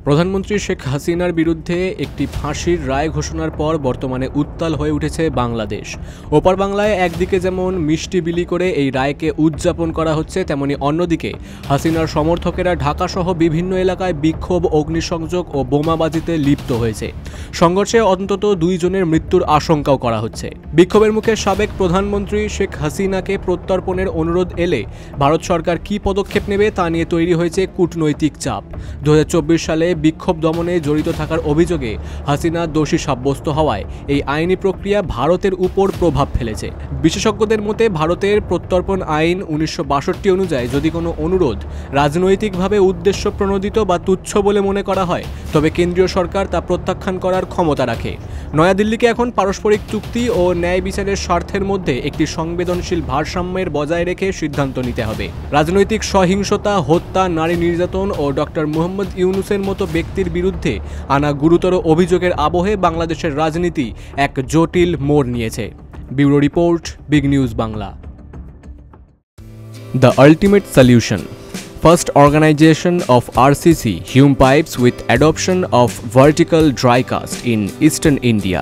প্রধানমন্ত্রী শেখ হাসিনার বিরুদ্ধে একটি ফাঁসির রায় ঘোষণার পর বর্তমানে উত্তাল হয়ে উঠেছে বাংলাদেশ। ওপার বাংলায় একদিকে যেমন মিষ্টি বিলি করে এই রায়কে উদযাপন করা হচ্ছে, তেমনি অন্যদিকে হাসিনার সমর্থকেরা ঢাকাসহ বিভিন্ন এলাকায় বিক্ষোভ, অগ্নিসংযোগ ও বোমাবাজিতে লিপ্ত হয়েছে। সংঘর্ষে অন্তত 2 জনের মৃত্যুর আশঙ্কাও করা হচ্ছে। বিক্ষোভের মুখে সাবেক প্রধানমন্ত্রী শেখ হাসিনাকে প্রত্যর্পণের অনুরোধ এলে ভারত সরকার কী পদক্ষেপ নেবে তা নিয়ে তৈরি হয়েছে কূটনৈতিক চাপ। 2024 সালে বিক্ষোভ দমনে জড়িত থাকার অভিযোগে হাসিনা দোষী সাব্যস্ত হওয়ায় এই আইনি প্রক্রিয়া ভারতের উপর প্রভাব ফেলেছে। বিশেষজ্ঞদের মতে ভারতের প্রত্যর্পণ আইন 1962 অনুযায়ী যদি কোনো অনুরোধ রাজনৈতিকভাবে উদ্দেশ্য প্রণোদিত বা তুচ্ছ বলে মনে করা হয়, তবে কেন্দ্রীয় সরকার তা প্রত্যাখ্যান করার ক্ষমতা রাখে। নয়াদিল্লিকে এখন পারস্পরিক চুক্তি ও ন্যায় বিচারের স্বার্থের মধ্যে একটি সংবেদনশীল ভারসাম্যের বজায় রেখে সিদ্ধান্ত নিতে হবে। রাজনৈতিক সহিংসতা, হত্যা, নারী নির্যাতন ও ডক্টর মোহাম্মদ ইউনূসের মতো ব্যক্তির বিরুদ্ধে আনা গুরুতর অভিযোগের আবহে বাংলাদেশের রাজনীতি এক জটিল মোড় নিয়েছে। Bureau report, big news Bangla. The ultimate solution. First organization of RCC Hume Pipes with adoption of vertical dry cast in Eastern India.